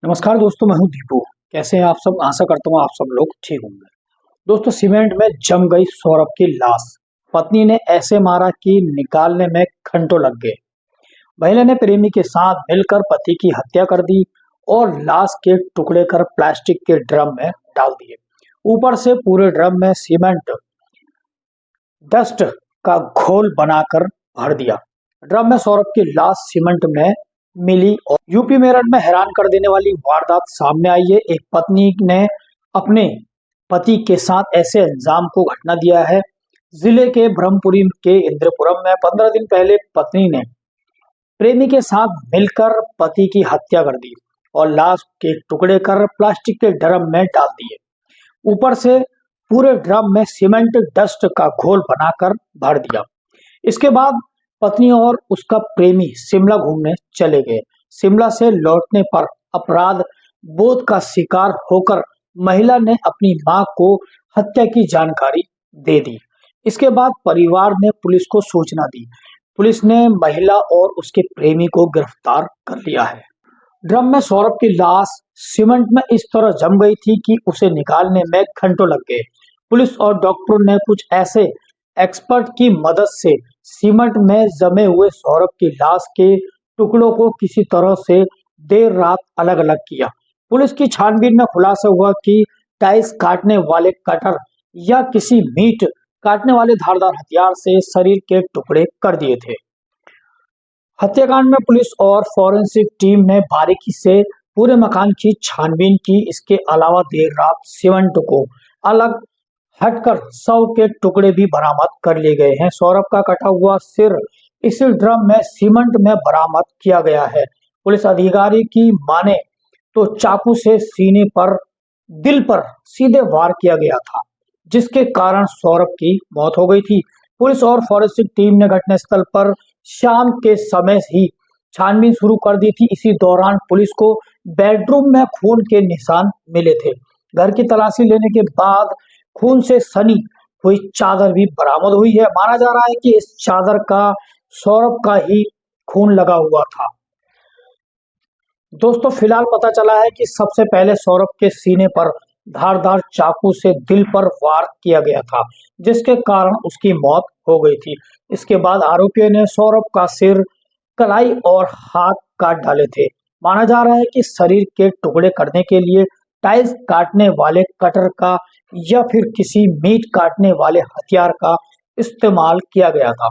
नमस्कार दोस्तों, मैं हूं दीपू। कैसे हैं आप सब? आशा करता हूं आप सब लोग ठीक होंगे। दोस्तों, सीमेंट में जम गई सौरभ की लाश। पत्नी ने ऐसे मारा कि निकालने में घंटों लग गए। महिला ने प्रेमी के साथ मिलकर पति की हत्या कर दी और लाश के टुकड़े कर प्लास्टिक के ड्रम में डाल दिए। ऊपर से पूरे ड्रम में सीमेंट डस्ट का घोल बनाकर भर दिया। ड्रम में सौरभ की लाश सीमेंट में मिली और यूपी मेरठ में हैरान कर देने वाली वारदात सामने आई है। एक पत्नी ने अपने पति के साथ ऐसे अंजाम को घटना दिया है। जिले के ब्रह्मपुरी के इंद्रपुरम में 15 दिन पहले पत्नी ने प्रेमी के साथ मिलकर पति की हत्या कर दी और लाश के टुकड़े कर प्लास्टिक के ड्रम में डाल दिए। ऊपर से पूरे ड्रम में सीमेंट डस्ट का घोल बनाकर भर दिया। इसके बाद पत्नी और उसका प्रेमी शिमला घूमने चले गए। शिमला से लौटने पर अपराध बोध का शिकार होकर महिला ने अपनी मां को हत्या की जानकारी दे दी। इसके बाद परिवार ने पुलिस को सूचना दी। पुलिस ने महिला और उसके प्रेमी को गिरफ्तार कर लिया है। ड्रम में सौरभ की लाश सीमेंट में इस तरह जम गई थी कि उसे निकालने में घंटों लग गए। पुलिस और डॉक्टरों ने कुछ ऐसे एक्सपर्ट की मदद से सीमेंट में जमे हुए सौरभ की लाश के टुकड़ों को किसी तरह से देर रात अलग अलग किया। पुलिस की छानबीन में खुलासा हुआ कि टाइल्स काटने वाले कटर या किसी मीट काटने वाले धारदार हथियार से शरीर के टुकड़े कर दिए थे। हत्याकांड में पुलिस और फॉरेंसिक टीम ने बारीकी से पूरे मकान की छानबीन की। इसके अलावा देर रात सीमेंट को अलग हटकर 100 के टुकड़े भी बरामद कर लिए गए हैं। सौरभ का कटा हुआ सिर इसी ड्रम में सीमेंट में बरामद किया गया है। पुलिस अधिकारी की माने तो चाकू से सीने पर दिल पर सीधे वार किया गया था, जिसके कारण सौरभ की मौत हो गई थी। पुलिस और फॉरेंसिक टीम ने घटनास्थल पर शाम के समय ही छानबीन शुरू कर दी थी। इसी दौरान पुलिस को बेडरूम में खून के निशान मिले थे। घर की तलाशी लेने के बाद खून से सनी हुई चादर भी बरामद हुई है। माना जा रहा है कि इस चादर का सौरभ का ही खून लगा हुआ था। दोस्तों, फिलहाल पता चला है कि सबसे पहले सौरभ के सीने पर धारदार चाकू से दिल पर वार किया गया था, जिसके कारण उसकी मौत हो गई थी। इसके बाद आरोपियों ने सौरभ का सिर, कलाई और हाथ काट डाले थे। माना जा रहा है कि शरीर के टुकड़े करने के लिए टाइल्स काटने वाले कटर का या फिर किसी मीट काटने वाले हथियार का इस्तेमाल किया गया था।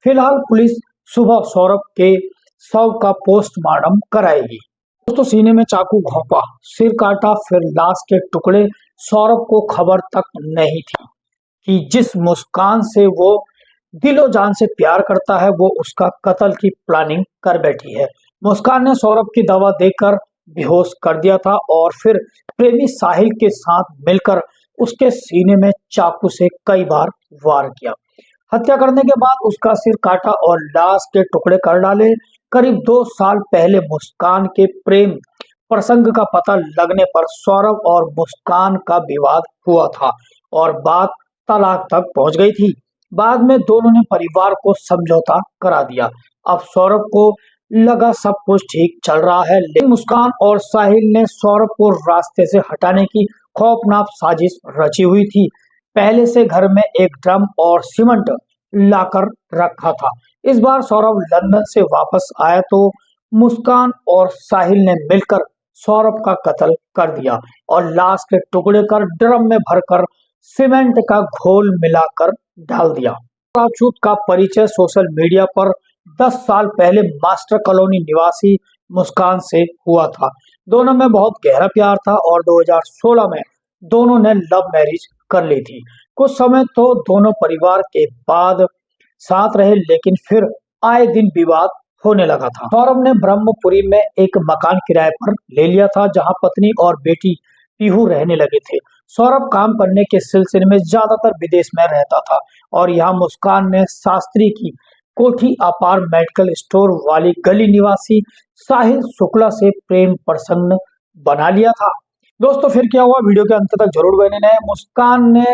फिलहाल पुलिस सुबह सौरभ के शव का पोस्टमार्टम कराएगी। दोस्तों, सीने में चाकू घोंपा, सिर काटा, फिर लाश के टुकड़े। सौरभ को खबर तक नहीं थी कि जिस मुस्कान से वो दिलो जान से प्यार करता है, वो उसका कत्ल की प्लानिंग कर बैठी है। मुस्कान ने सौरभ की दवा देकर बेहोश कर दिया था और फिर प्रेमी साहिल के साथ मिलकर उसके सीने में चाकू से कई बार वार किया। हत्या करने के बाद उसका सिर काटा और लाश के टुकड़े कर डाले। करीब 2 साल पहले मुस्कान के प्रेम प्रसंग का पता लगने पर सौरभ और मुस्कान का विवाद हुआ था और बात तलाक तक पहुंच गई थी। बाद में दोनों ने परिवार को समझौता करा दिया। अब सौरभ को लगा सब कुछ ठीक चल रहा है, लेकिन मुस्कान और साहिल ने सौरभ को रास्ते से हटाने की खौफनाक साजिश रची हुई थी। पहले से घर में एक ड्रम और सीमेंट लाकर रखा था। इस बार सौरभ लंदन से वापस आया तो मुस्कान और साहिल ने मिलकर सौरभ का कत्ल कर दिया और लाश के टुकड़े कर ड्रम में भरकर सीमेंट का घोल मिलाकर डाल दिया। राजपूत का परिचय सोशल मीडिया पर 10 साल पहले मास्टर कॉलोनी निवासी मुस्कान से हुआ था। दोनों में बहुत गहरा प्यार था और 2016 में दोनों ने लव मैरिज कर ली थी। कुछ समय तो दोनों परिवार के बाद साथ रहे, लेकिन फिर आए दिन विवाद होने लगा था। सौरभ ने ब्रह्मपुरी में एक मकान किराए पर ले लिया था, जहां पत्नी और बेटी पीहू रहने लगे थे। सौरभ काम करने के सिलसिले में ज्यादातर विदेश में रहता था और यहाँ मुस्कान ने शास्त्री की कोठी अपार मेडिकल स्टोर वाली गली निवासी साहिल शुक्ला से प्रेम प्रसंग बना लिया था। दोस्तों, फिर क्या हुआ, वीडियो के अंत तक जरूर बने रहें। मुस्कान ने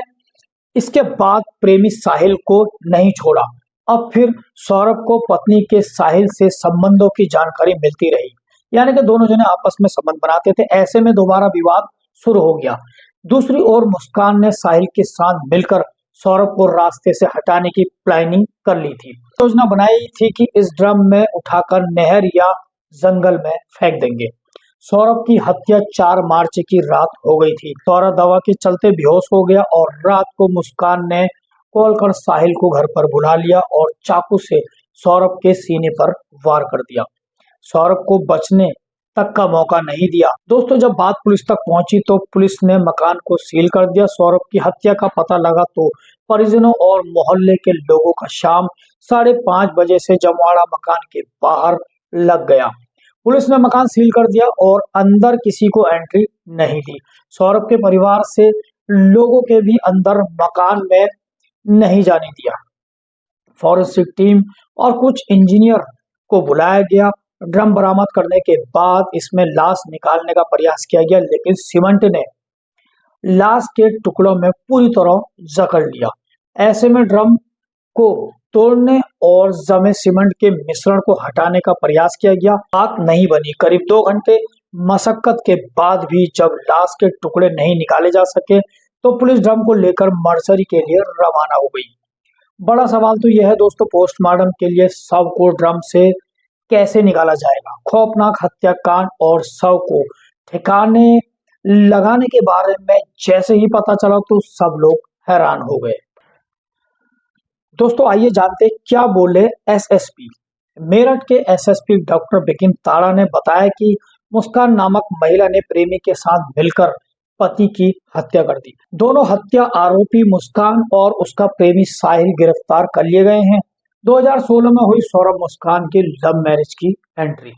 इसके बाद प्रेमी साहिल को नहीं छोड़ा। अब फिर सौरभ को पत्नी के साहिल से संबंधों की जानकारी मिलती रही। यानी कि दोनों जने आपस में संबंध बनाते थे। ऐसे में दोबारा विवाद शुरू हो गया। दूसरी ओर मुस्कान ने साहिल के साथ मिलकर सौरभ को रास्ते से हटाने की प्लानिंग कर ली थी। योजना बनाई थी कि इस ड्रम में उठाकर नहर या जंगल में फेंक देंगे। सौरभ की हत्या 4 मार्च की रात हो गई थी। सौरभ दवा के चलते बेहोश हो गया और रात को मुस्कान ने कॉल कर साहिल को घर पर बुला लिया और चाकू से सौरभ के सीने पर वार कर दिया। सौरभ को बचने तक का मौका नहीं दिया। दोस्तों, जब बात पुलिस तक पहुंची तो पुलिस ने मकान को सील कर दिया। सौरभ की हत्या का पता लगा तो परिजनों और मोहल्ले के लोगों का शाम 5:30 बजे से जमवाड़ा मकान के बाहर लग गया। पुलिस ने मकान सील कर दिया और अंदर किसी को एंट्री नहीं दी। सौरभ के परिवार से लोगों के भी अंदर मकान में नहीं जाने दिया। फॉरेंसिक टीम और कुछ इंजीनियर को बुलाया गया। ड्रम बरामद करने के बाद इसमें लाश निकालने का प्रयास किया गया, लेकिन सीमेंट ने लाश के टुकड़ों में पूरी तरह जकड़ लिया। ऐसे में ड्रम को तोड़ने और जमे सीमेंट के मिश्रण को हटाने का प्रयास किया गया। बात नहीं बनी। करीब 2 घंटे मशक्कत के बाद भी जब लाश के टुकड़े नहीं निकाले जा सके तो पुलिस ड्रम को लेकर मर्सरी के लिए रवाना हो गई। बड़ा सवाल तो यह है दोस्तों, पोस्टमार्टम के लिए शव को ड्रम से कैसे निकाला जाएगा। खौफनाक हत्याकांड और शव को ठिकाने लगाने के बारे में जैसे ही पता चला तो सब लोग हैरान हो गए। दोस्तों, आइए जानते हैं क्या बोले एसएसपी। मेरठ के एसएसपी डॉक्टर बिकिन ताड़ा ने बताया कि मुस्कान नामक महिला ने प्रेमी के साथ मिलकर पति की हत्या कर दी। दोनों हत्या आरोपी मुस्कान और उसका प्रेमी साहिल गिरफ्तार कर लिए गए हैं। 2016 में हुई सौरभ मुस्कान की लव मैरिज की एंट्री।